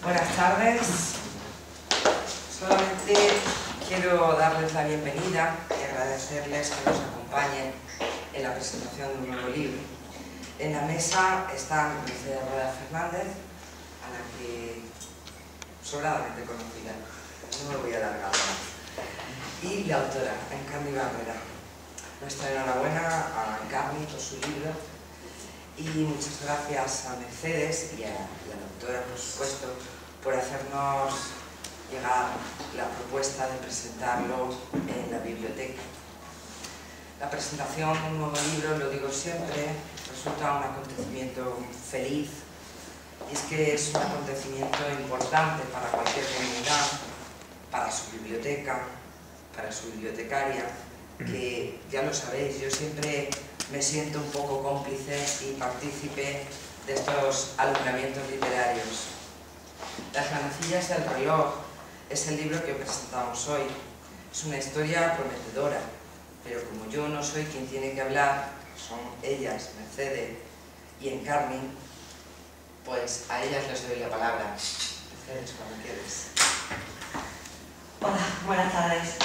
Buenas tardes. Solamente quiero darles la bienvenida y agradecerles que nos acompañen en la presentación de un nuevo libro. En la mesa está Mercedes Rueda Fernández, a la que sobradamente conocida, no me voy a alargar más, y la autora, Encarni Barrera. Nuestra enhorabuena a Encarni por su libro y muchas gracias a Mercedes y a la autora, por supuesto, por hacernos llegar la propuesta de presentarlo en la biblioteca. La presentación de un nuevo libro, lo digo siempre, resulta un acontecimiento feliz, y es que es un acontecimiento importante para cualquier comunidad, para su biblioteca, para su bibliotecaria, que ya lo sabéis, yo siempre me siento un poco cómplice y partícipe de estos alumbramientos literarios. Las manecillas del reloj es el libro que presentamos hoy. Es una historia prometedora, pero como yo no soy quien tiene que hablar, son ellas, Mercedes y Encarni, pues a ellas les doy la palabra. Mercedes, cuando quieres. Hola, buenas tardes.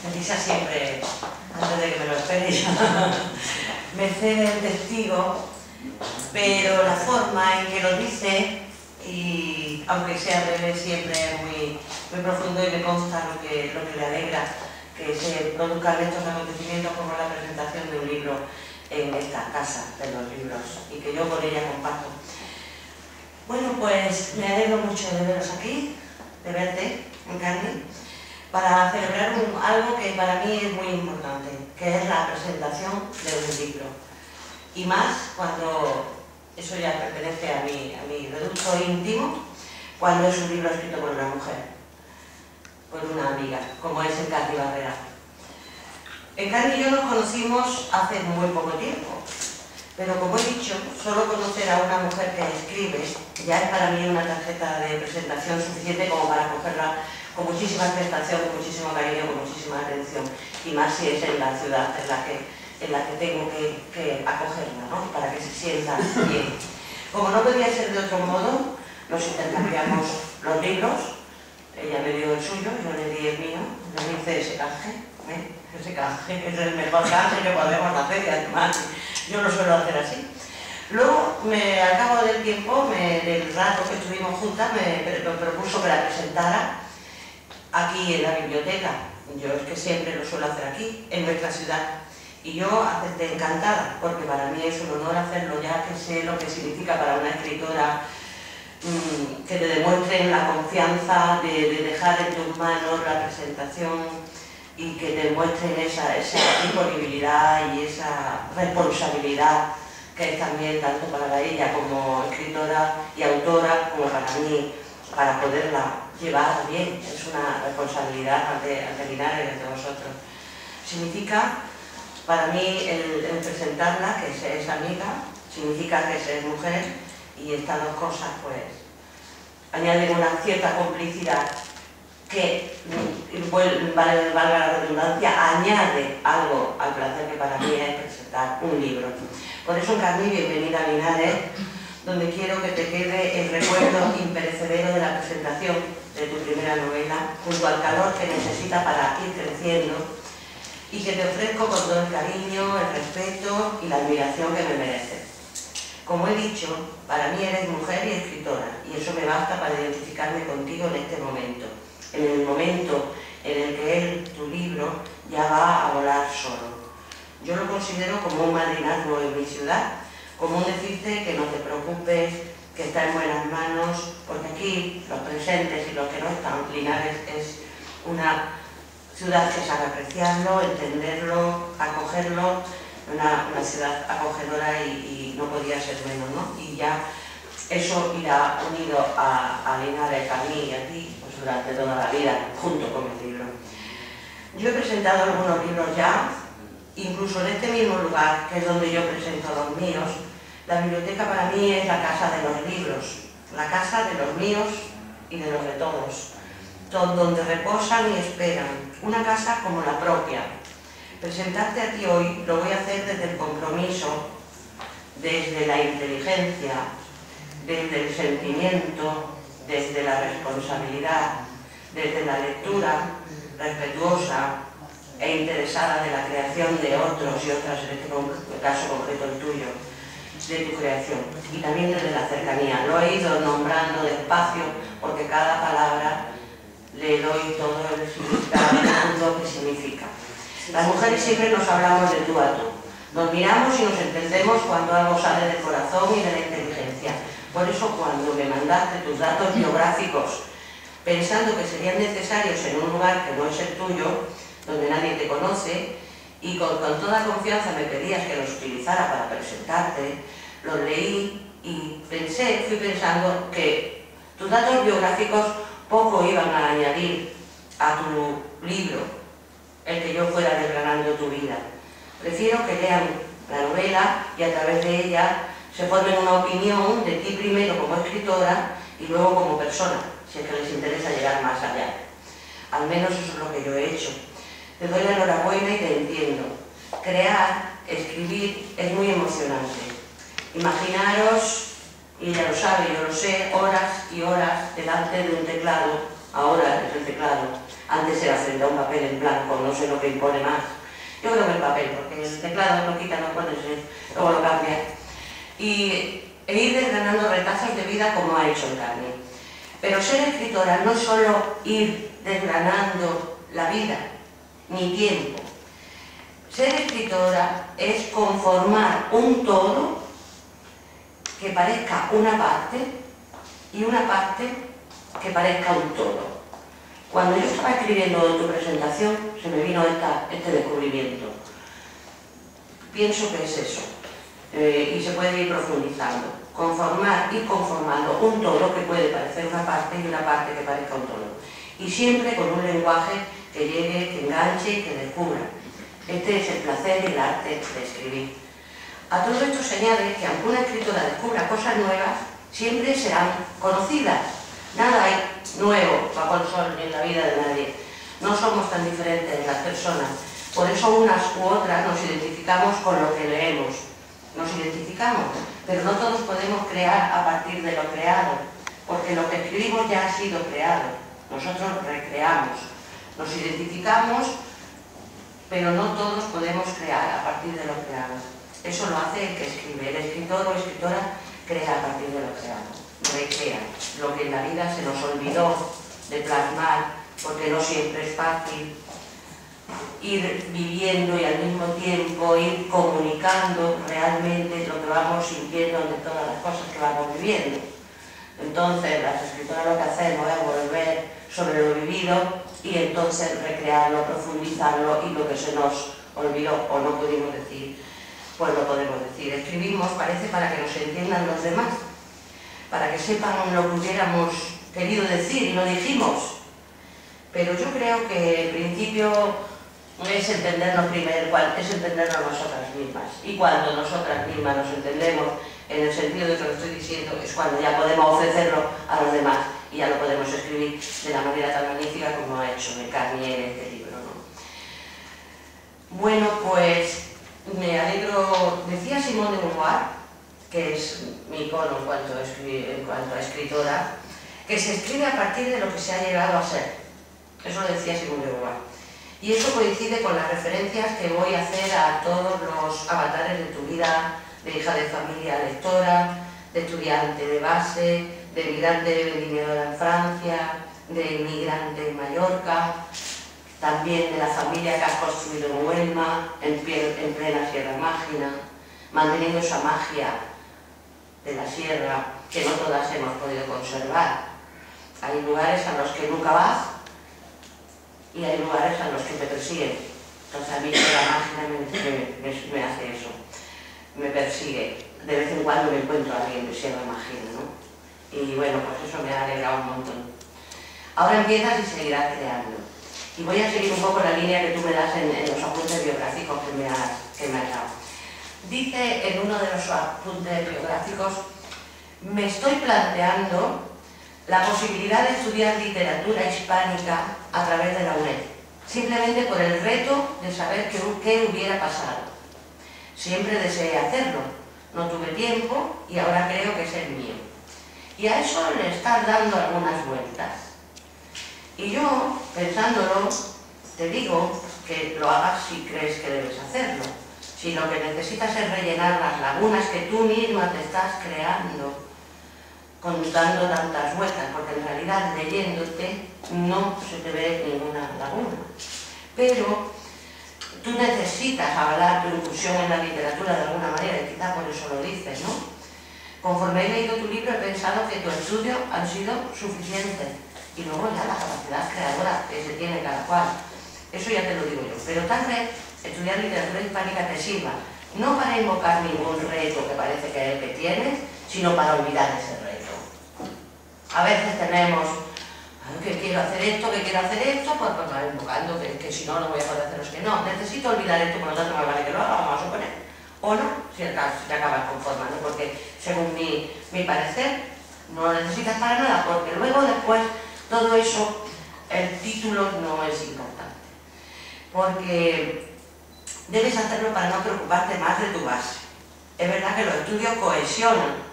Melissa siempre, antes de que me lo esperéis. Mercedes es testigo, pero la forma en que lo dice, y aunque sea breve, siempre es muy profundo, y me consta lo que le alegra que se produzcan estos acontecimientos como la presentación de un libro en esta casa de los libros, y que yo con ella comparto. Bueno, pues me alegro mucho de veros aquí, de verte, Encarni, para celebrar algo que para mí es muy importante, que es la presentación de un libro. Y más cuando eso ya pertenece a mi reducto íntimo, cuando es un libro escrito por una mujer, por una amiga, como es Encarni Barrera. Encarni y yo nos conocimos hace muy poco tiempo, pero como he dicho, solo conocer a una mujer que escribe ya es para mí una tarjeta de presentación suficiente como para cogerla con muchísima expectación, con muchísimo cariño, con muchísima atención, y más si es en la ciudad en la que tengo que acogerla, ¿no? Para que se sienta bien. Como no podía ser de otro modo, nos intercambiamos los libros. Ella me dio el suyo, yo le di el mío, le hice ese canje, ese canje, que es el mejor canje que podemos hacer, y además yo lo suelo hacer así. Luego, al cabo del tiempo, del rato que estuvimos juntas, me propuso que la presentara aquí en la biblioteca. Yo es que siempre lo suelo hacer aquí, en nuestra ciudad. Y yo acepté encantada, porque para mí es un honor hacerlo, ya que sé lo que significa para una escritora que te demuestren la confianza de dejar en tus manos la presentación y que te muestren esa disponibilidad y esa responsabilidad que es también tanto para ella como escritora y autora como para mí, para poderla llevar bien. Es una responsabilidad ante Linares, ante vosotros. Significa para mí el presentarla, que es amiga, significa que es mujer, y estas dos cosas pues añaden una cierta complicidad que, valga la redundancia, añade algo al placer que para mí es presentar un libro. Por eso, Encarni, bienvenida a Linares, donde quiero que te quede el recuerdo imperecedero de la presentación de tu primera novela, junto al calor que necesita para ir creciendo, y que te ofrezco con todo el cariño, el respeto y la admiración que me mereces. Como he dicho, para mí eres mujer y escritora, y eso me basta para identificarme contigo en este momento, en el momento en el que tu libro ya va a volar solo. Yo lo considero como un madrinazgo en mi ciudad, como un decirte que no te preocupes, que está en buenas manos, porque aquí los presentes y los que no están, Linares es una ciudad que sabe apreciarlo, entenderlo, acogerlo, una ciudad acogedora y no podía ser menos, ¿no? Y ya eso irá unido a Linares, a mí y a ti, pues durante toda la vida, junto con el libro. Yo he presentado algunos libros ya, incluso en este mismo lugar, que es donde yo presento los míos. La biblioteca para mí es la casa de los libros, la casa de los míos y de los de todos, donde reposan y esperan, una casa como la propia. Presentarte a ti hoy lo voy a hacer desde el compromiso compromiso, desde la inteligencia, desde el sentimiento, desde la responsabilidad, desde la lectura respetuosa e interesada de la creación de otros y otras, en este caso concreto el tuyo, de tu creación, y también desde la cercanía. Lo he ido nombrando despacio porque cada palabra le doy todo el significado profundo que significa. Las mujeres siempre nos hablamos de tú a tú. Nos miramos y nos entendemos cuando algo sale del corazón y de la inteligencia. Por eso cuando me mandaste tus datos biográficos, pensando que serían necesarios en un lugar que no es el tuyo, donde nadie te conoce, y con toda confianza me pedías que los utilizara para presentarte, los leí y fui pensando que tus datos biográficos poco iban a añadir a tu libro, el que yo fuera desgranando tu vida. Prefiero que lean la novela y a través de ella se formen una opinión de ti primero como escritora y luego como persona, si es que les interesa llegar más allá. Al menos eso es lo que yo he hecho. Te doy la enhorabuena y te entiendo. Crear, escribir, es muy emocionante. Imaginaros, y ella lo sabe, yo lo sé, horas y horas delante de un teclado. Ahora es el teclado. Antes era frente a un papel en blanco, no sé lo que impone más. Yo creo que el papel, porque el teclado lo quita, no puedes, luego lo cambia. E ir desgranando retazos de vida como ha hecho el Carmen. Pero ser escritora no es solo ir desgranando la vida, ni tiempo. Ser escritora es conformar un todo que parezca una parte y una parte que parezca un todo. Cuando yo estaba escribiendo tu presentación se me vino este descubrimiento. Pienso que es eso. Y se puede ir profundizando, ir conformando un todo que puede parecer una parte y una parte que parezca un todo. Y siempre con un lenguaje que llegue, que enganche y que descubra. Este es el placer y el arte de escribir. A todo esto se añade que aunque una escritora descubra cosas nuevas, siempre serán conocidas. Nada hay nuevo bajo el sol en la vida de nadie. No somos tan diferentes las personas. Por eso unas u otras nos identificamos con lo que leemos. Nos identificamos, pero no todos podemos crear a partir de lo creado, porque lo que escribimos ya ha sido creado. Nosotros recreamos. Nos identificamos, pero no todos podemos crear a partir de lo creado. Eso lo hace el que escribe. El escritor o escritora crea a partir de lo creado. Recrea lo que en la vida se nos olvidó de plasmar, porque no siempre es fácil ir viviendo y al mismo tiempo ir comunicando realmente lo que vamos sintiendo de todas las cosas que vamos viviendo. Entonces las escritoras lo que hacemos es volver sobre lo vivido y entonces recrearlo, profundizarlo y lo que se nos olvidó o no pudimos decir, pues lo podemos decir. Escribimos, parece, para que nos entiendan los demás, para que sepan lo que hubiéramos querido decir y lo dijimos. Pero yo creo que el principio es entendernos primero, es entendernos nosotras mismas. Y cuando nosotras mismas nos entendemos, en el sentido de que lo estoy diciendo, es cuando ya podemos ofrecerlo a los demás y ya lo podemos escribir de la manera tan magnífica como ha hecho Carmen en este libro, ¿no? Bueno, pues me alegro. Decía Simone de Beauvoir, que es mi icono en cuanto a escritora, que se escribe a partir de lo que se ha llegado a ser. Eso lo decía Simone de Beauvoir. Y eso coincide con las referencias que voy a hacer a todos los avatares de tu vida, de hija de familia lectora, de estudiante de base, de migrante vendimiadora en Francia, de inmigrante en Mallorca, también de la familia que has construido en Huelma, en plena Sierra Mágina, manteniendo esa magia de la sierra que no todas hemos podido conservar. Hay lugares a los que nunca vas y hay lugares a los que te persiguen. Entonces a mí la magia me hace eso, me persigue. De vez en cuando me encuentro a alguien que se lo imagina, ¿no? Y bueno, pues eso me ha alegrado un montón. Ahora empiezas y seguirás creando. Y voy a seguir un poco la línea que tú me das en los apuntes biográficos que me has dado. Dice en uno de los apuntes biográficos: me estoy planteando la posibilidad de estudiar literatura hispánica a través de la UNED, simplemente por el reto de saber qué hubiera pasado. Siempre deseé hacerlo, no tuve tiempo y ahora creo que es el mío. Y a eso le estás dando algunas vueltas. Y yo, pensándolo, te digo que lo hagas si crees que debes hacerlo. Si lo que necesitas es rellenar las lagunas que tú misma te estás creando, dando tantas vueltas, porque en realidad leyéndote no se te ve ninguna laguna. Pero tú necesitas avalar tu incursión en la literatura de alguna manera, y quizá por eso lo dices, ¿no? Conforme he leído tu libro he pensado que tu estudio han sido suficientes, y luego ya la capacidad creadora que se tiene cada cual. Eso ya te lo digo yo. Pero tal vez estudiar literatura hispánica te sirva, no para invocar ningún reto que parece que es el que tienes, sino para olvidar ese reto. A veces tenemos que quiero hacer esto, pues va invocando que si no, no voy a poder hacer los que no. Necesito olvidar esto, por lo tanto me vale que lo haga, vamos a suponer. O no, si te acabas conformando, porque según mi parecer, no lo necesitas para nada, porque luego después todo eso, el título no es importante. Porque debes hacerlo para no preocuparte más de tu base. Es verdad que los estudios cohesionan,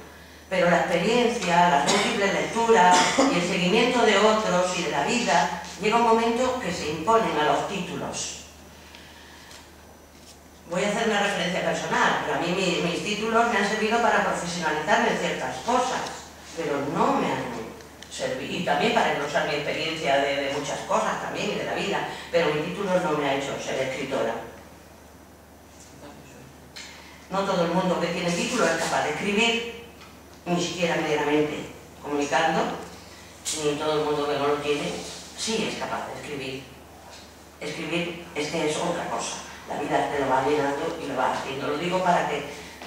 pero la experiencia, las múltiples lecturas y el seguimiento de otros y de la vida, llega un momento que se imponen a los títulos. Voy a hacer una referencia personal, pero a mí mis títulos me han servido para profesionalizarme en ciertas cosas, pero no me han servido, y también para engrosar mi experiencia de muchas cosas también y de la vida, pero mi título no me ha hecho ser escritora. No todo el mundo que tiene título es capaz de escribir, ni siquiera medianamente comunicando, ni todo el mundo que no lo tiene sí es capaz de escribir. Escribir es que es otra cosa. La vida te lo va llenando y lo va haciendo. Lo digo para que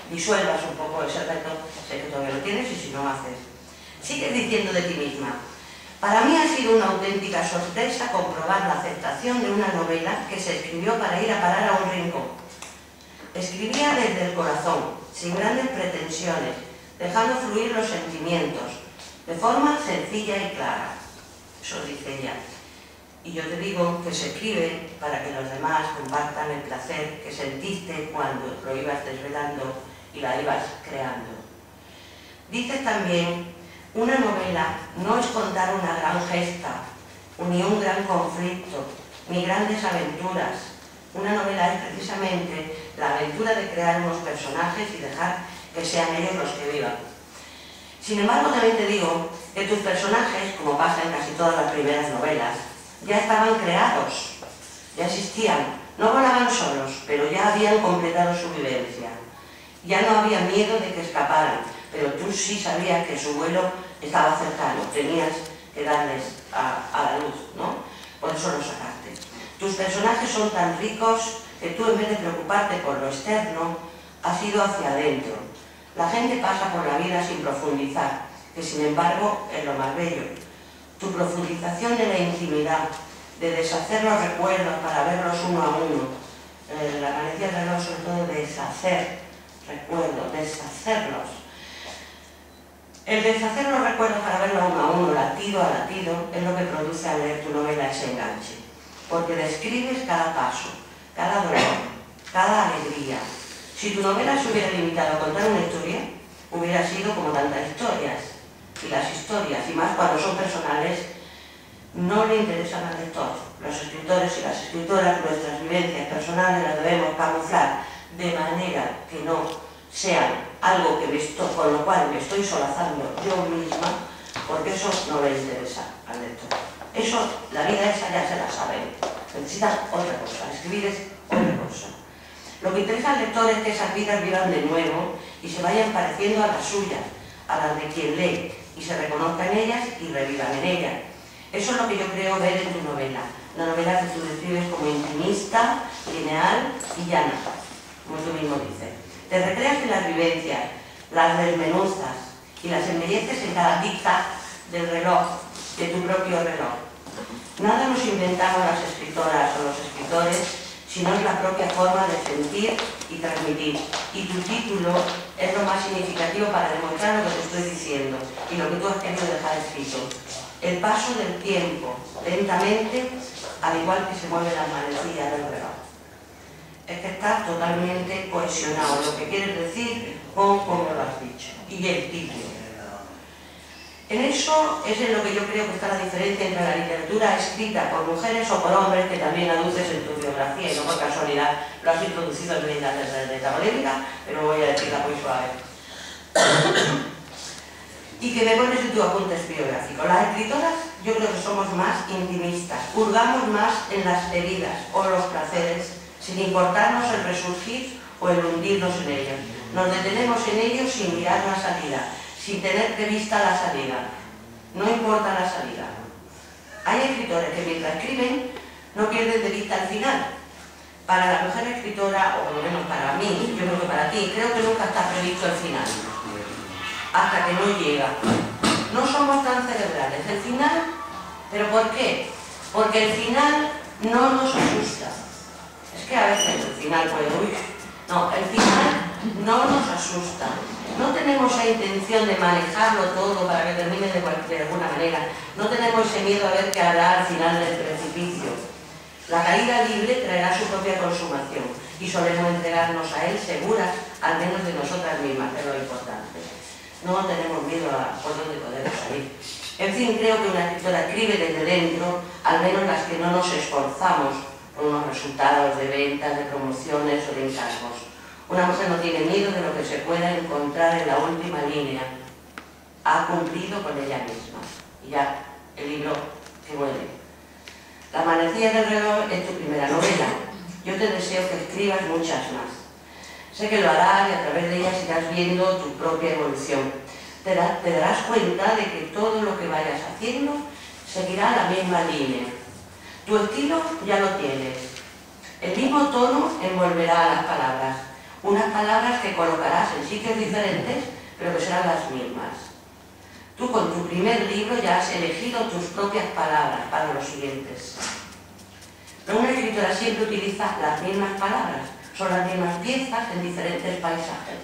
disuelvas un poco ese reto, sé que todavía lo tienes y si no haces. Sigues diciendo de ti misma: para mí ha sido una auténtica sorpresa comprobar la aceptación de una novela que se escribió para ir a parar a un rincón. Escribía desde el corazón, sin grandes pretensiones, dejando fluir los sentimientos, de forma sencilla y clara. Eso dice ella. Y yo te digo que se escribe para que los demás compartan el placer que sentiste cuando lo ibas desvelando y la ibas creando. Dices también: una novela no es contar una gran gesta, ni un gran conflicto, ni grandes aventuras. Una novela es precisamente la aventura de crear unos personajes y dejar que sean ellos los que vivan. Sin embargo, también te digo que tus personajes, como pasa en casi todas las primeras novelas, ya estaban creados, ya existían, no volaban solos, pero ya habían completado su vivencia. Ya no había miedo de que escaparan, pero tú sí sabías que su vuelo estaba cercano, tenías que darles a la luz, ¿no? Por eso los sacaste. Tus personajes son tan ricos que tú, en vez de preocuparte por lo externo, has ido hacia adentro. La gente pasa por la vida sin profundizar, que sin embargo es lo más bello. Tu profundización de la intimidad, de deshacer los recuerdos para verlos uno a uno. La Galicia del reloj, sobre todo, de deshacer recuerdos, deshacerlos. El deshacer los recuerdos para verlos uno a uno, latido a latido, es lo que produce al leer tu novela ese enganche. Porque describes cada paso, cada dolor, cada alegría. Si tu novela se hubiera limitado a contar una historia, hubiera sido como tantas historias. Y las historias, y más cuando son personales, no le interesan al lector. Los escritores y las escritoras, nuestras vivencias personales las debemos camuflar de manera que no sean algo con lo cual me estoy solazando yo misma, porque eso no le interesa al lector. Eso, la vida esa ya se la saben. Necesitan otra cosa. Escribir es otra cosa. Lo que interesa al lector es que esas vidas vivan de nuevo y se vayan pareciendo a las suyas, a las de quien lee, y se reconozcan en ellas y revivan en ellas. Eso es lo que yo creo ver en tu novela. Una novela que tú describes como intimista, lineal y llana, como tú mismo dices. Te recreas en las vivencias, las desmenuzas y las embelleces en cada tic-tac del reloj, de tu propio reloj. Nada nos inventamos las escritoras o los escritores, sino es la propia forma de sentir y transmitir. Y tu título es lo más significativo para demostrar lo que te estoy diciendo y lo que tú has querido dejar escrito. El paso del tiempo, lentamente, al igual que se mueven las manecillas del reloj. es que está totalmente cohesionado, lo que quieres decir con cómo lo has dicho, y el título. En eso es en lo que yo creo que está la diferencia entre la literatura escrita por mujeres o por hombres, que también aduces en tu biografía, y no por casualidad lo has introducido en la esta polémica, pero voy a decirla muy suave. Y que me pones en tus apuntes biográficos. Las escritoras yo creo que somos más intimistas, hurgamos más en las heridas o los placeres, sin importarnos el resurgir o el hundirnos en ellos. Nos detenemos en ellos sin mirar la salida, sin tener prevista la salida. No importa la salida. Hay escritores que mientras escriben no pierden de vista el final. Para la mujer escritora, o por lo menos para mí, yo creo que para ti, creo que nunca está previsto el final. Hasta que no llega. No somos tan cerebrales. El final, ¿pero por qué? Porque el final no nos asusta. Es que a veces el final puede huir. No, el final no nos asusta. No tenemos esa intención de manejarlo todo para que termine de alguna manera. No tenemos ese miedo a ver qué hará al final del precipicio. La caída libre traerá su propia consumación y solemos entregarnos a él seguras, al menos de nosotras mismas, que es lo importante. No tenemos miedo a por dónde podemos salir. En fin, creo que una escritora escribe desde dentro, al menos las que no nos esforzamos por unos resultados de ventas, de promociones o de encargos. Una mujer no tiene miedo de lo que se pueda encontrar en la última línea. Ha cumplido con ella misma. Y ya, el libro que vuelve. La manecilla del reloj es tu primera novela. Yo te deseo que escribas muchas más. Sé que lo harás y a través de ellas irás viendo tu propia evolución. Te darás cuenta de que todo lo que vayas haciendo seguirá la misma línea. Tu estilo ya lo tienes. El mismo tono envolverá a las palabras. Unas palabras que colocarás en sitios diferentes, pero que serán las mismas. Tú con tu primer libro ya has elegido tus propias palabras para los siguientes. Pero una escritora siempre utiliza las mismas palabras, son las mismas piezas en diferentes paisajes.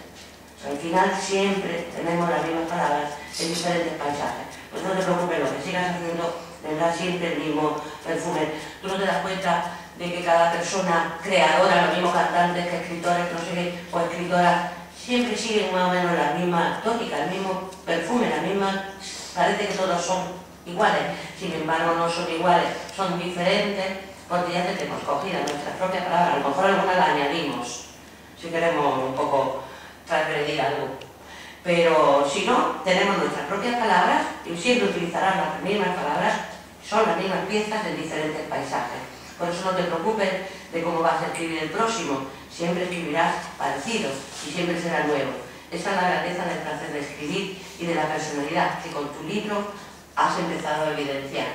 O sea, al final siempre tenemos las mismas palabras en diferentes paisajes. Pues no te preocupes, lo que sigas haciendo tendrá siempre el mismo perfume. Tú no te das cuenta de que cada persona creadora, los mismos cantantes que escritores, no sé qué, o escritoras, siempre siguen más o menos la misma tónica, el mismo perfume, la misma... Parece que todos son iguales, sin embargo no son iguales, son diferentes, porque ya tenemos cogidas nuestras propias palabras, a lo mejor alguna la añadimos, si queremos un poco transgredir algo. Pero si no, tenemos nuestras propias palabras, y siempre utilizarán las mismas palabras, son las mismas piezas en diferentes paisajes. Por eso no te preocupes de cómo vas a escribir el próximo, siempre escribirás parecido y siempre será nuevo. Esa es la grandeza del placer de escribir y de la personalidad que con tu libro has empezado a evidenciar.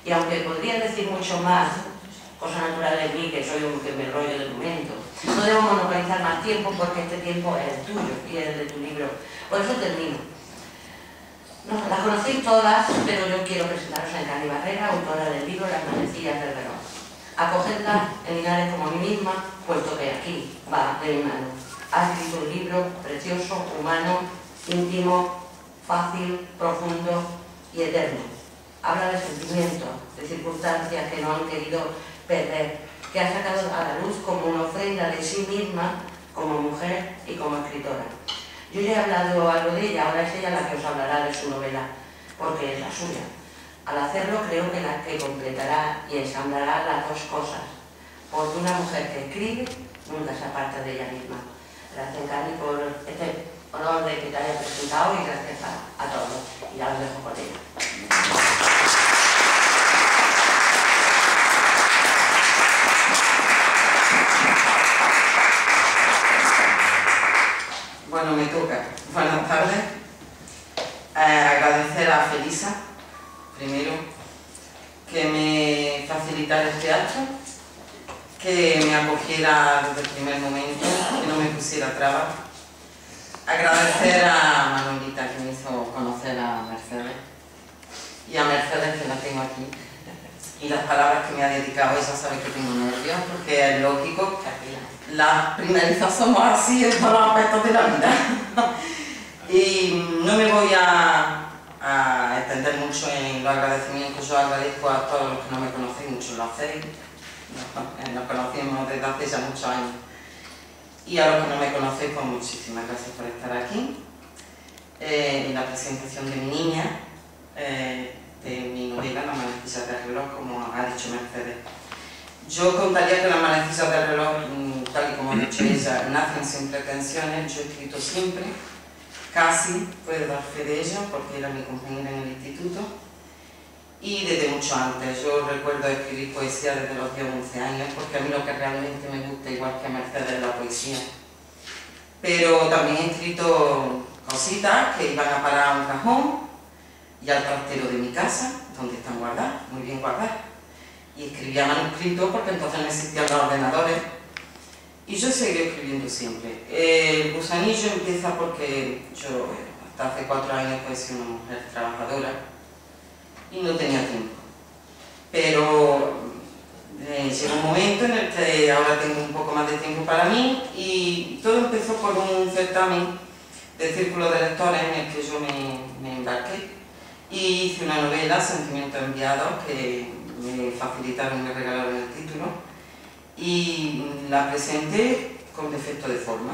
Y aunque podría decir mucho más, cosa natural de mí, que soy un que me rollo de momento, no debo monopolizar más tiempo porque este tiempo es el tuyo y es el de tu libro. Por eso termino. No, las conocéis todas, pero yo quiero presentaros a Encarni Barrera, autora del libro Las manecillas del reloj. Acogedla en Linares como a mí misma, puesto que aquí va de mi mano. Ha escrito un libro precioso, humano, íntimo, fácil, profundo y eterno. Habla de sentimientos, de circunstancias que no han querido perder, que ha sacado a la luz como una ofrenda de sí misma, como mujer y como escritora. Yo ya he hablado algo de ella, ahora es ella la que os hablará de su novela, porque es la suya. Al hacerlo creo que la que completará y ensamblará las dos cosas, porque una mujer que escribe nunca se aparta de ella misma. Gracias, Encarni, por este honor de que te haya presentado y gracias a todos. Y ya os dejo con ella. Bueno, me toca. Buenas tardes. Agradecer a Felisa, primero, que me facilitara este acto, que me acogiera desde el primer momento, que no me pusiera trabas. Agradecer a Manolita, que me hizo conocer a Mercedes, y a Mercedes, que la tengo aquí, y las palabras que me ha dedicado. Ella sabe que tengo nervios, porque es lógico que las primerizas somos así en todos los aspectos de la vida. Y no me voy a extender mucho en los agradecimientos. Yo agradezco a todos los que no me conocéis, muchos lo hacéis, nos conocimos desde hace ya muchos años. Y a los que no me conocéis, pues muchísimas gracias por estar aquí. En la presentación de mi niña, de mi novela, Las manecillas del reloj, como ha dicho Mercedes. Yo contaría que Las manecillas del reloj, tal y como ha dicho ella, nacen sin pretensiones. Yo he escrito siempre, casi, puedo dar fe de ello, porque era mi compañera en el instituto. Y desde mucho antes. Yo recuerdo escribir poesía desde los 10 o 11 años, porque a mí lo que realmente me gusta, igual que a Mercedes, es la poesía. Pero también he escrito cositas que iban a parar a un cajón y al trastero de mi casa, donde están guardadas, muy bien guardadas. Y escribía manuscritos porque entonces no existían los ordenadores. Y yo seguí escribiendo siempre. El gusanillo empieza porque yo, hasta hace 4 años, pues, he sido una mujer trabajadora y no tenía tiempo. Pero llegó un momento en el que ahora tengo un poco más de tiempo para mí, y todo empezó por un certamen de círculo de lectores en el que yo me embarqué y hice una novela, Sentimientos Enviados, que me facilitaron y me regalaron el título, y la presenté con defecto de forma,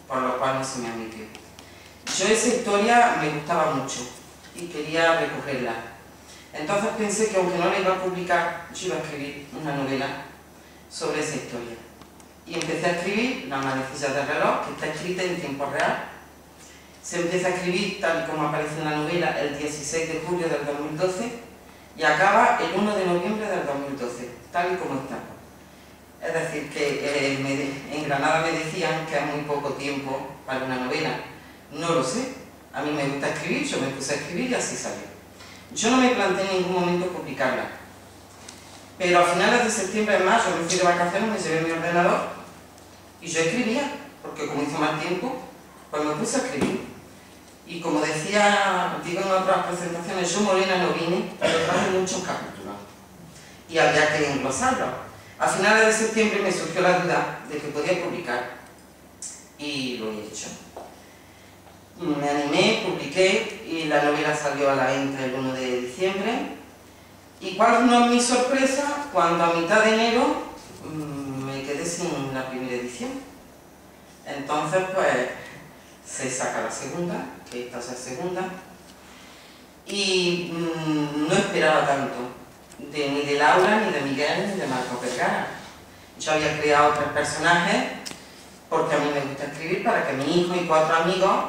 por lo cual no se me admitió. Yo esa historia me gustaba mucho y quería recogerla. Entonces pensé que aunque no la iba a publicar, yo iba a escribir una novela sobre esa historia. Y empecé a escribir Las manecillas del reloj, que está escrita en tiempo real. Se empieza a escribir, tal y como aparece en la novela, el 16 de julio del 2012 y acaba el 1 de noviembre del 2012, tal y como está. Es decir, que en Granada me decían que hay muy poco tiempo para una novela. No lo sé. A mí me gusta escribir, yo me puse a escribir y así salió. Yo no me planteé en ningún momento publicarla, pero a finales de septiembre, en mayo, me fui de vacaciones, me llevé mi ordenador y yo escribía, porque como hizo mal tiempo, pues me puse a escribir. Y como decía, digo en otras presentaciones, yo morena no vine, pero traje muchos capítulos y había que englosarlos. A finales de septiembre me surgió la duda de que podía publicar y lo he hecho. Me animé, publiqué y la novela salió a la venta el 1 de diciembre. ¿Y cuál no es mi sorpresa? Cuando a mitad de enero me quedé sin la primera edición. Entonces, pues, se saca la segunda, que esta es la segunda, y no esperaba tanto, ni de Laura, ni de Miguel, ni de Marcos Vergara. Yo había creado 3 personajes, porque a mí me gusta escribir para que mi hijo y 4 amigos,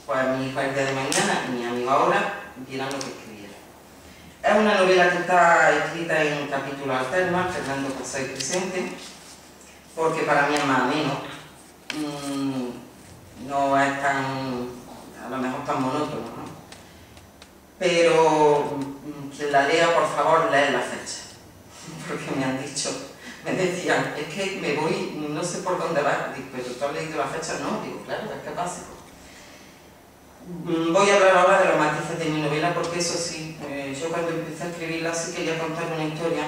pues mi hijo el día de mañana y mi amigo ahora, vieran lo que escribiera. Es una novela que está escrita en capítulos alternos, Fernando pasado y presente, porque para mí es más ameno. No es tan, a lo mejor tan monótono, ¿no? Pero quien la lea, por favor, lee la fecha, porque me han dicho, me decían, es que me voy, no sé por dónde vas. Digo, pero ¿tú has leído la fecha? No, digo, claro, es que es básico. Voy a hablar ahora de los matices de mi novela, porque eso sí, yo cuando empecé a escribirla sí quería contar una historia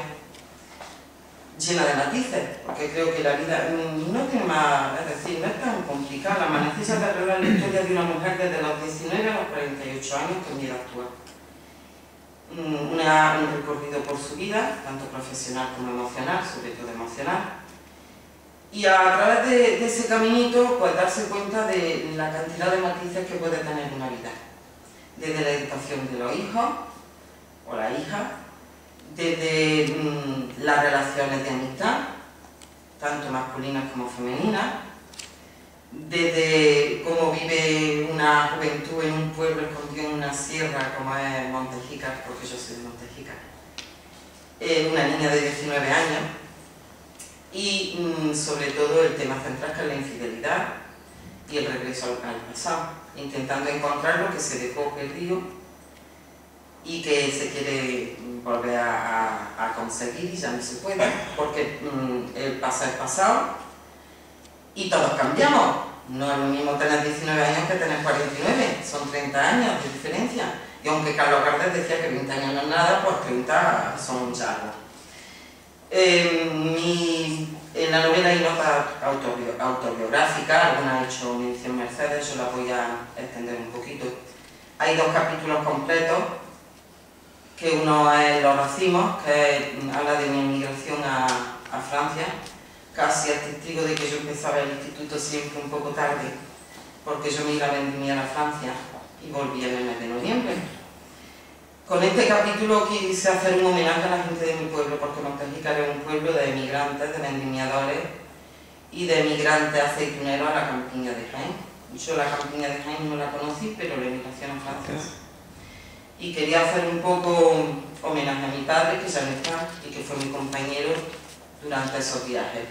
llena de matices, porque creo que la vida no tiene más, es decir, no es tan complicada. Las manecillas del reloj es la historia de una mujer desde los 19 a los 48 años que es mi edad actual. Un recorrido por su vida, tanto profesional como emocional, sobre todo emocional. Y a través de ese caminito, pues darse cuenta de la cantidad de matices que puede tener una vida. Desde la educación de los hijos o la hija, desde las relaciones de amistad, tanto masculinas como femeninas, desde cómo vive una juventud en un pueblo escondido en una sierra como es Montejica, porque yo soy de Montejica, una niña de 19 años, y sobre todo el tema central, que es la infidelidad y el regreso al pasado, intentando encontrar lo que se dejó perdido y que se quiere volver a conseguir y ya no se puede, porque el pasado es pasado y todos cambiamos. No es lo mismo tener 19 años que tener 49, son 30 años de diferencia. Y aunque Carlos Gardel decía que 20 años no es nada, pues 30 son ya algo. En la novela hay notas autobiográficas, algunas ha hecho mención Mercedes, yo la voy a extender un poquito. Hay 2 capítulos completos que uno es Los racimos, que habla de mi emigración a Francia. Casi es testigo de que yo empezaba el instituto siempre un poco tarde, porque yo me iba a vendimiar a Francia y volví en el mes de noviembre. Con este capítulo quise hacer un homenaje a la gente de mi pueblo, porque Montejícar es un pueblo de emigrantes, de vendimiadores y de emigrantes aceituneros a la campiña de Jaén. Yo la campiña de Jaén no la conocí, pero la emigración a Francia. Y quería hacer un poco homenaje a mi padre, que ya no está, y que fue mi compañero durante esos viajes.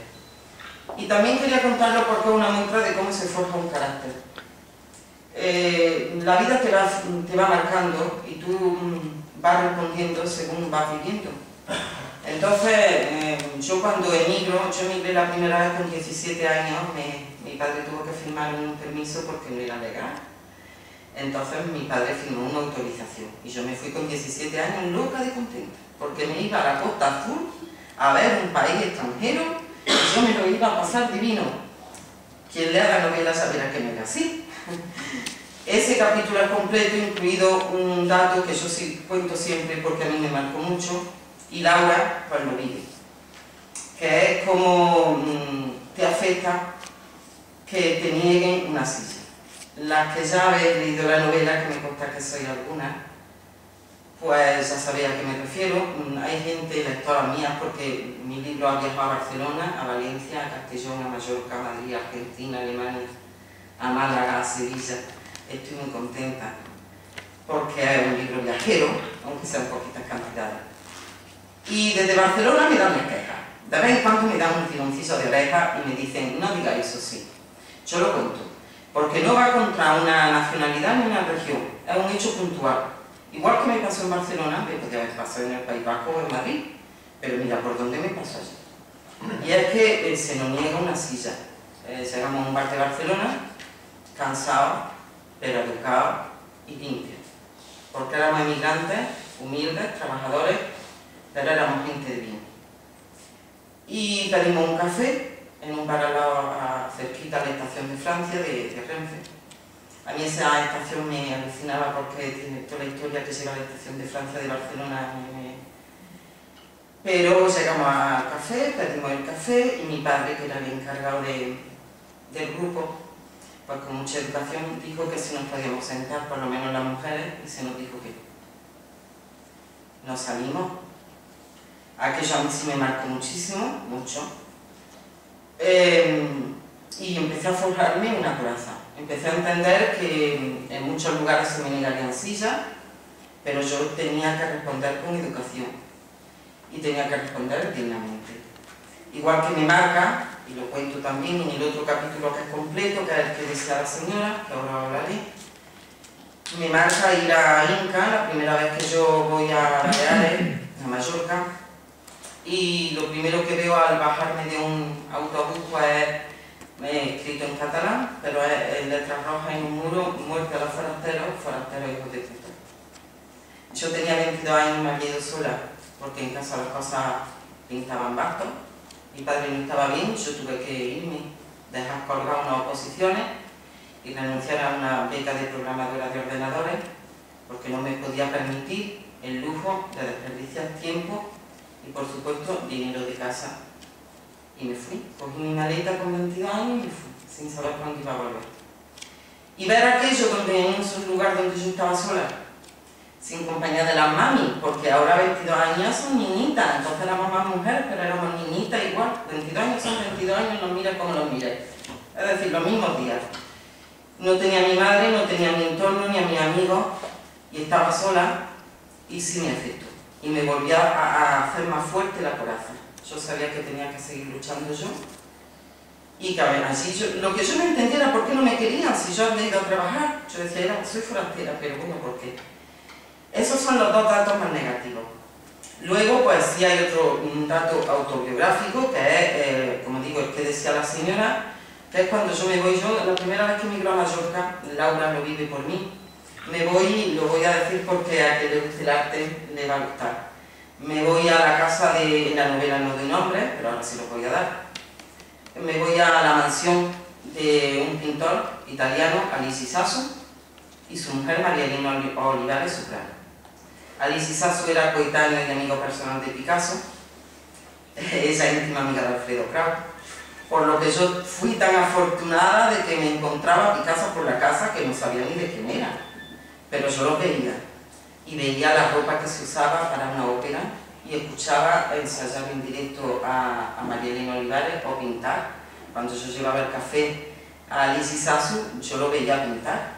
Y también quería contarlo porque es una muestra de cómo se forja un carácter. La vida te va marcando y tú vas respondiendo según vas viviendo. Entonces, yo cuando emigré la primera vez con 17 años, mi padre tuvo que firmar un permiso porque no era legal. Entonces mi padre firmó una autorización y yo me fui con 17 años loca de contenta, porque me iba a la Costa Azul a ver un país extranjero y yo me lo iba a pasar divino. Quien lea la novela sabrá que no era así. Ese capítulo es completo, incluido un dato que yo sí cuento siempre porque a mí me marcó mucho, y Laura pues lo vive, que es como te afecta que te nieguen una silla. Las que ya habéis leído la novela, que me consta que sois alguna, pues ya sabéis a qué me refiero. Hay gente, lectoras mías, porque mi libro ha viajado a Barcelona, a Valencia, a Castellón, a Mallorca, a Madrid, a Argentina, a Alemania, a Málaga, a Sevilla. Estoy muy contenta, porque es un libro viajero, aunque sean poquitas cantidades. Y desde Barcelona me dan las quejas. De vez en cuando me dan un tironcillo de oreja y me dicen, no digáis eso sí. Yo lo cuento, porque no va contra una nacionalidad ni una región, es un hecho puntual. Igual que me pasó en Barcelona, me podía haber pasado en el País Vasco o en Madrid, pero mira por dónde me pasó allí. Y es que se nos niega una silla. Llegamos a un bar de Barcelona, cansados, pero educados y limpios, porque éramos emigrantes, humildes, trabajadores, pero éramos gente de bien. Y pedimos un café en un bar al lado, cerquita de la estación de Francia, de Renfe. A mí esa estación me alucinaba porque tiene toda la historia que lleva la estación de Francia de Barcelona. Pero llegamos al café, pedimos el café y mi padre, que era el encargado del grupo, pues con mucha educación dijo que si nos podíamos sentar, por lo menos las mujeres, y se nos dijo que no. Nos salimos. Aquello a mí sí me marcó muchísimo, mucho. Y empecé a forjarme una coraza. Empecé a entender que en muchos lugares se me negarían sillas, pero yo tenía que responder con educación y tenía que responder dignamente. Igual que me marca, y lo cuento también en el otro capítulo que es completo, que es el que decía la señora, que ahora hablaré, me marca ir a Inca, la primera vez que yo voy a Baleares, a Mallorca, y lo primero que veo al bajarme de un autobús pues escrito en catalán, pero es en letras rojas en un muro: muerte a los forasteros, forasteros hijos de puta. Yo tenía 22 años y me había ido sola, porque en casa las cosas pintaban bastos, mi padre no estaba bien, yo tuve que irme, dejar colgar unas oposiciones y renunciar a una beca de programadora de ordenadores, porque no me podía permitir el lujo de desperdiciar tiempo y, por supuesto, dinero de casa. Y me fui, cogí mi maleta con 22 años y me fui, sin saber cuándo iba a volver. Y ver aquello donde, en esos lugares donde yo estaba sola, sin compañía de las mami, porque ahora 22 años son niñitas, entonces éramos más mujeres, pero éramos niñitas igual. 22 años son 22 años, nos miran como nos miran. Es decir, los mismos días. No tenía a mi madre, no tenía a mi entorno, ni a mis amigos, y estaba sola y sin efecto. Y me volvía a hacer más fuerte la coraza. Yo sabía que tenía que seguir luchando yo. Y que a ver, así lo que yo no entendía era por qué no me querían si yo había ido a trabajar. Yo decía, soy forastera, pero bueno, ¿por qué? Esos son los dos datos más negativos. Luego, pues sí hay un dato autobiográfico, que es, como digo, el que decía la señora, que es cuando yo me voy. Yo, la primera vez que emigro a Mallorca, Laura lo vive por mí, me voy, lo voy a decir porque a quien le guste el arte le va a gustar. Me voy a la casa en la novela no doy nombre, pero ahora sí lo voy a dar. Me voy a la mansión de un pintor italiano, Alessi Sasso, y su mujer, María Elena Olivares Soprano. Alice Isazu era coetánea y amigo personal de Picasso, esa íntima amiga de Alfredo Kraus, por lo que yo fui tan afortunada de que me encontraba a Picasso por la casa que no sabía ni de quién era, pero yo lo veía, y veía la ropa que se usaba para una ópera, y escuchaba ensayar en directo a María Elena Olivares o pintar. Cuando yo llevaba el café a Alice Isazu, yo lo veía pintar.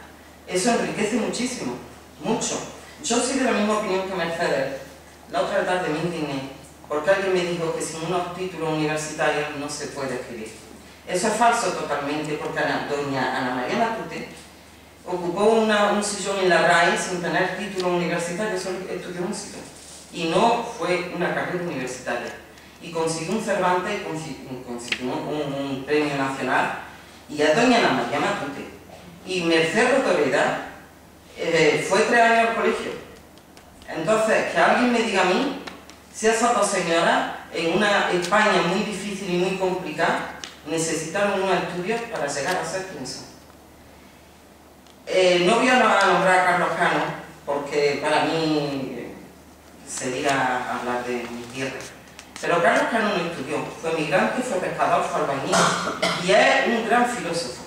Eso enriquece muchísimo, mucho. Yo soy de la misma opinión que Mercedes. La otra tarde me indigné, porque alguien me dijo que sin unos títulos universitarios no se puede escribir. Eso es falso totalmente, porque doña Ana María Matute ocupó un sillón en la RAI sin tener título universitario, solo estudió música. Y no fue una carrera universitaria. Y consiguió un Cervantes y consiguió un premio nacional. Y es doña Ana María Matute. Y Mercedes Rodoreda fue 3 años al colegio. Entonces, que alguien me diga a mí si esas dos señoras, en una España muy difícil y muy complicada, necesitaron unos estudios para llegar a ser quienes son. No voy a nombrar a Carlos Cano, porque para mí sería hablar de mi tierra. Pero Carlos Cano no estudió, fue migrante, fue pescador, fue albañil, y es un gran filósofo.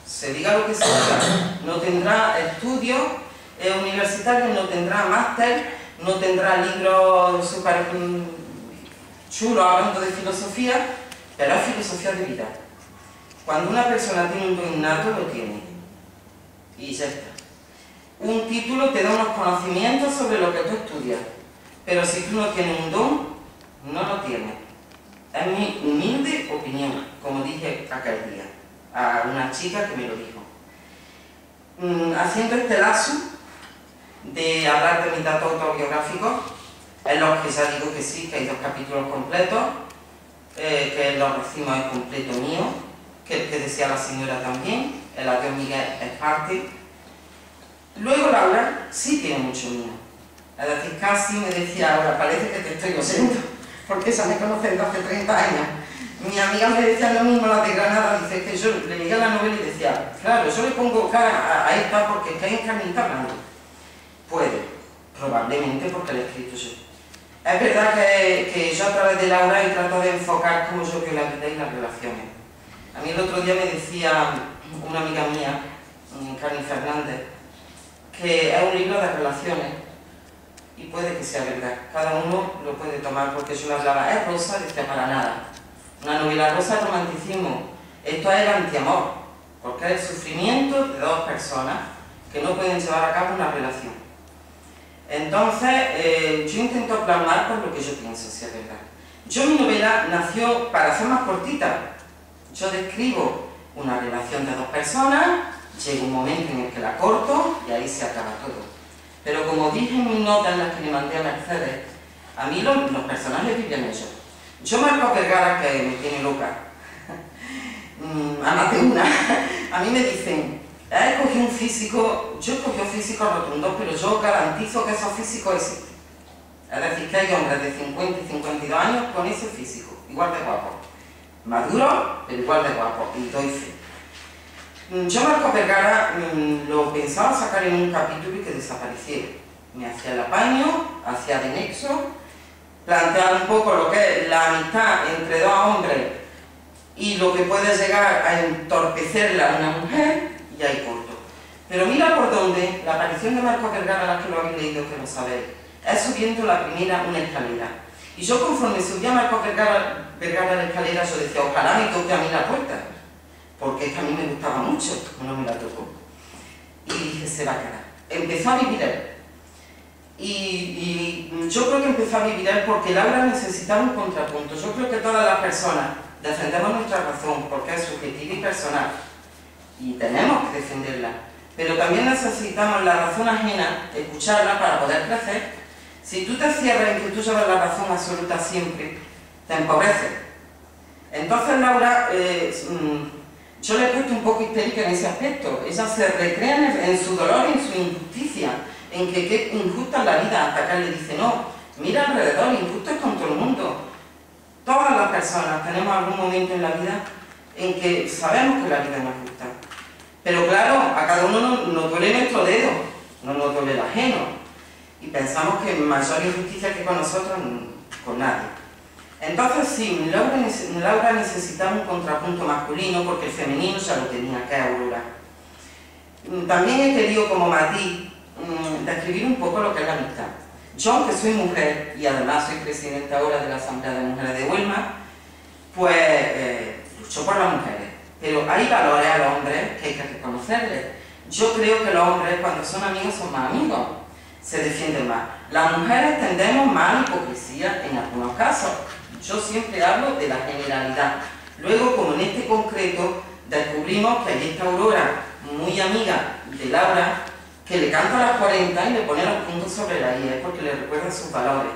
Se diga lo que se diga, no tendrá estudios universitarios, no tendrá máster, no tendrá libros súper chulos hablando de filosofía, pero es filosofía de vida. Cuando una persona tiene un don innato, lo tiene. Y ya está. Un título te da unos conocimientos sobre lo que tú estudias, pero si tú no tienes un don, no lo tienes. Es mi humilde opinión, como dije aquel día a una chica que me lo dijo. Haciendo este lazo de hablar de mis datos autobiográficos, en los que ya digo que sí, que hay 2 capítulos completos, que Los racimos es completo mío, que el que decía la señora también, el adiós Miguel es parte. Luego Laura sí tiene mucho mío. Es decir, casi me decía ahora, parece que te estoy oyendo, porque esa me conoce desde hace 30 años. Mi amiga me decía lo mismo, la de Granada, dice que yo le leía la novela y decía, claro, yo le pongo cara a esta porque es que Carmita hablando. Puede, probablemente porque la he escrito yo. Es verdad que yo a través de Laura he tratado de enfocar cómo yo veo la vida y las relaciones. A mí el otro día me decía una amiga mía, Carmen Fernández, que es un libro de relaciones, y puede que sea verdad. Cada uno lo puede tomar, porque yo le hablaba, es rosa, decía para nada. Una novela rosa es romanticismo. Esto es el antiamor, porque es el sufrimiento de 2 personas que no pueden llevar a cabo una relación. Entonces, yo intento plasmar con lo que yo pienso, si es verdad. Yo, mi novela nació para hacer más cortita. Yo describo una relación de 2 personas, llega un momento en el que la corto y ahí se acaba todo. Pero como dije en mis notas en las que le mandé a Mercedes, a mí los personajes viven ellos. Yo, Marcos Vergara, que me tiene loca, a más de una, a mí me dicen, he escogido un físico, yo escogí un físico rotundo, pero yo garantizo que esos físicos existen. Es decir, que hay hombres de 50 y 52 años con ese físico, igual de guapos. Maduro, pero igual de guapos, y doy fe. Yo, Marcos Vergara, lo pensaba sacar en un capítulo y que desapareciera. Me hacía el apaño, hacía de nexo, plantear un poco lo que es la amistad entre 2 hombres y lo que puede llegar a entorpecerla a una mujer, y ahí corto. Pero mira por dónde la aparición de Marcos Vergara, las que lo habéis leído, que lo sabéis, es subiendo la primera una escalera. Y yo, conforme subía Marcos Vergara la escalera, yo decía, ojalá me toque a mí la puerta, porque es que a mí me gustaba mucho, no me la tocó. Y dije, se va a quedar. Empezó a vivir él. Y yo creo que empezó a vivir él porque Laura necesitaba un contrapunto. Yo creo que todas las personas defendemos nuestra razón porque es subjetiva y personal, y tenemos que defenderla, pero también necesitamos la razón ajena, escucharla para poder crecer. Si tú te cierras en que tú llevas la razón absoluta siempre, te empobreces. Entonces Laura, yo le he puesto un poco histérica en ese aspecto. Ella se recrea en su dolor y en su injusticia, en que qué injusta es la vida, hasta que él le dice, no, mira alrededor, injusto es con todo el mundo. Todas las personas tenemos algún momento en la vida en que sabemos que la vida no es justa. Pero claro, a cada uno nos duele nuestro dedo, no nos duele el ajeno. y pensamos que mayor injusticia que con nosotros, con nadie. Entonces sí, Laura necesitaba un contrapunto masculino porque el femenino ya lo tenía, que es Aurora. También he querido, como matiz, describir un poco lo que es la amistad. Yo, aunque soy mujer y además soy presidenta ahora de la Asamblea de Mujeres de Huelma, pues lucho por las mujeres, pero hay valores a los hombres que hay que reconocerles. Yo creo que los hombres, cuando son amigos, son más amigos, se defienden más. Las mujeres tendemos más a la hipocresía en algunos casos. Yo siempre hablo de la generalidad. Luego, como en este concreto, descubrimos que ahí está Aurora, muy amiga de Laura, que le canta a las 40 y le pone los puntos sobre la I, porque le recuerda sus valores.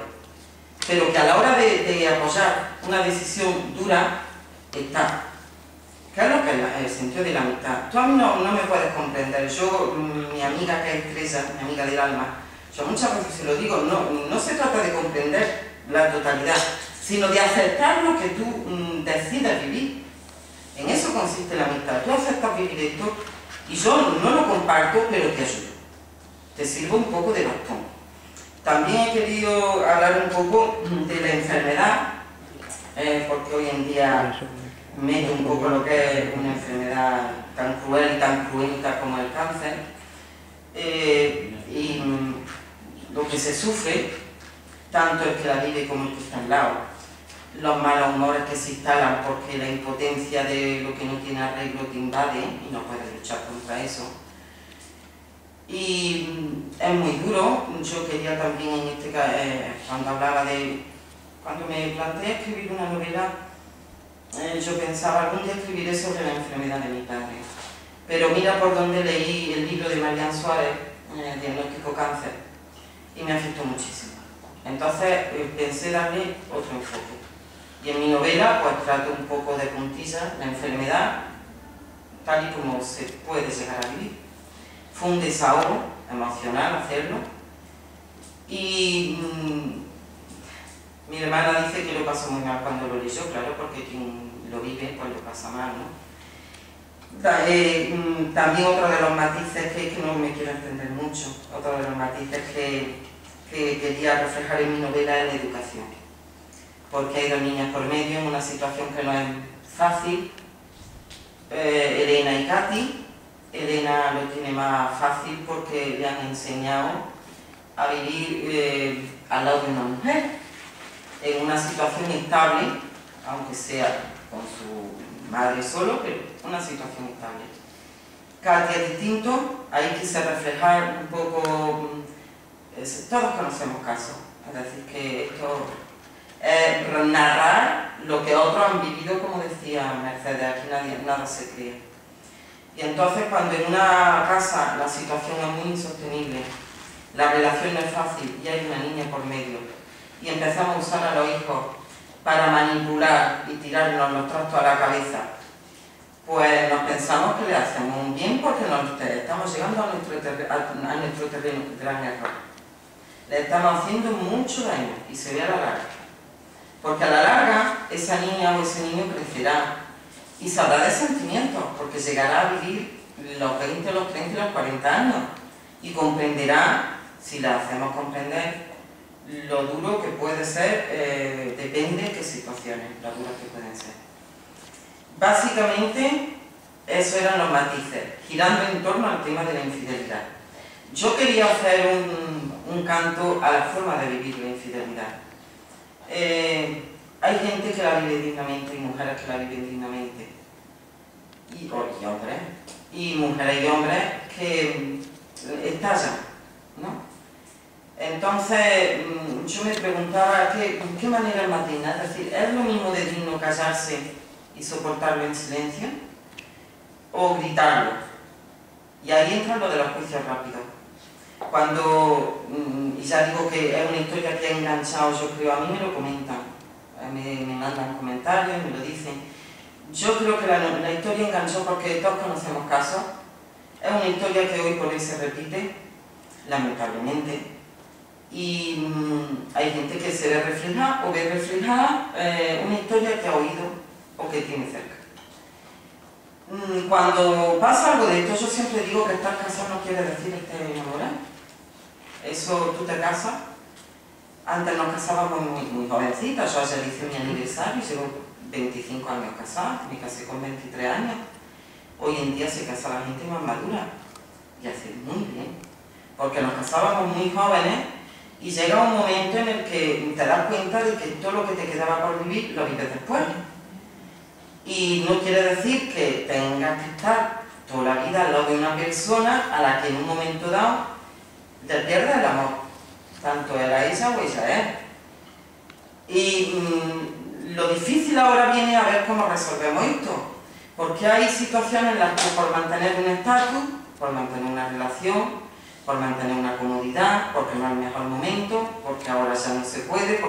Pero que a la hora de apoyar una decisión dura, está. ¿Qué es lo que es el sentido de la amistad? Tú a mí no me puedes comprender. Yo, mi amiga que es Estrella, mi amiga del alma, yo muchas veces se lo digo, no se trata de comprender la totalidad, sino de aceptar lo que tú decidas vivir. En eso consiste la amistad. Tú aceptas vivir esto y yo no lo comparto, pero te ayudo. Te sirvo un poco de bastón. También he querido hablar un poco de la enfermedad, porque hoy en día meto un poco lo que es una enfermedad tan cruel y tan cruenta como el cáncer, y lo que se sufre, tanto el que la vive como el que está al lado, los malos humores que se instalan porque la impotencia de lo que no tiene arreglo te invade y no puedes luchar contra eso. Y es muy duro. Yo quería también en este caso, cuando me planteé escribir una novela, yo pensaba algún día escribiré sobre la enfermedad de mi padre. Pero mira por dónde leí el libro de Marian Suárez, Diagnóstico Cáncer, y me afectó muchísimo. Entonces pensé darle otro enfoque. Y en mi novela pues trato un poco de puntilla la enfermedad, tal y como se puede llegar a vivir. Fue un desahogo emocional hacerlo. Y mi hermana dice que lo pasó muy mal cuando lo leyó, claro, porque quien lo vive pues lo pasa mal, ¿no? También otro de los matices que no me quiero entender mucho, otro de los matices que quería reflejar en mi novela es la educación. Porque hay dos niñas por medio en una situación que no es fácil, Elena y Katy. Elena lo tiene más fácil porque le han enseñado a vivir al lado de una mujer, en una situación estable, aunque sea con su madre solo, pero una situación estable. Katy es distinto, ahí quise reflejar un poco, todos conocemos casos, es decir, que esto es narrar lo que otros han vivido, como decía Mercedes, aquí nada se crea. Y entonces cuando en una casa la situación es muy insostenible, la relación no es fácil y hay una niña por medio, y empezamos a usar a los hijos para manipular y tirarnos los trastos a la cabeza, pues nos pensamos que le hacemos un bien porque nos estamos llegando a nuestro terreno, gran error. Le estamos haciendo mucho daño y se ve a la larga. Porque a la larga esa niña o ese niño crecerá y sabrá de sentimientos, porque llegará a vivir los 20, los 30 y los 40 años y comprenderá, si la hacemos comprender, lo duro que puede ser, depende de qué situaciones, lo duras que pueden ser. Básicamente, esos eran los matices, girando en torno al tema de la infidelidad. Yo quería hacer un canto a la forma de vivir la infidelidad. Hay gente que la vive dignamente y mujeres que la viven dignamente, y hombres, y mujeres y hombres que estallan, ¿no? Entonces yo me preguntaba ¿qué manera es más digna? Es decir, ¿es lo mismo de digno callarse y soportarlo en silencio o gritarlo? Y ahí entra lo de los juicios rápidos. Cuando, y ya digo que es una historia que ha enganchado, yo creo, a mí me lo comentan, me mandan comentarios, me lo dicen. Yo creo que la historia enganchó porque todos conocemos casos. Es una historia que hoy por hoy se repite, lamentablemente. Y hay gente que se ve reflejada o ve reflejada una historia que ha oído o que tiene cerca. Cuando pasa algo de esto, yo siempre digo que estar casado no quiere decir estar enamorado. Eso, tú te casas. Antes nos casábamos muy jovencitas, yo ayer hice mi aniversario, llevo 25 años casada, me casé con 23 años. Hoy en día se casa la gente más madura y hace muy bien, porque nos casábamos muy jóvenes y llega un momento en el que te das cuenta de que todo lo que te quedaba por vivir lo vives después. Y no quiere decir que tengas que estar toda la vida al lado de una persona a la que en un momento dado te pierdes el amor, tanto era ella o ella es. Y lo difícil ahora viene a ver cómo resolvemos esto, porque hay situaciones en las que por mantener un estatus, por mantener una relación, por mantener una comodidad, porque no es el mejor momento, porque ahora ya no se puede,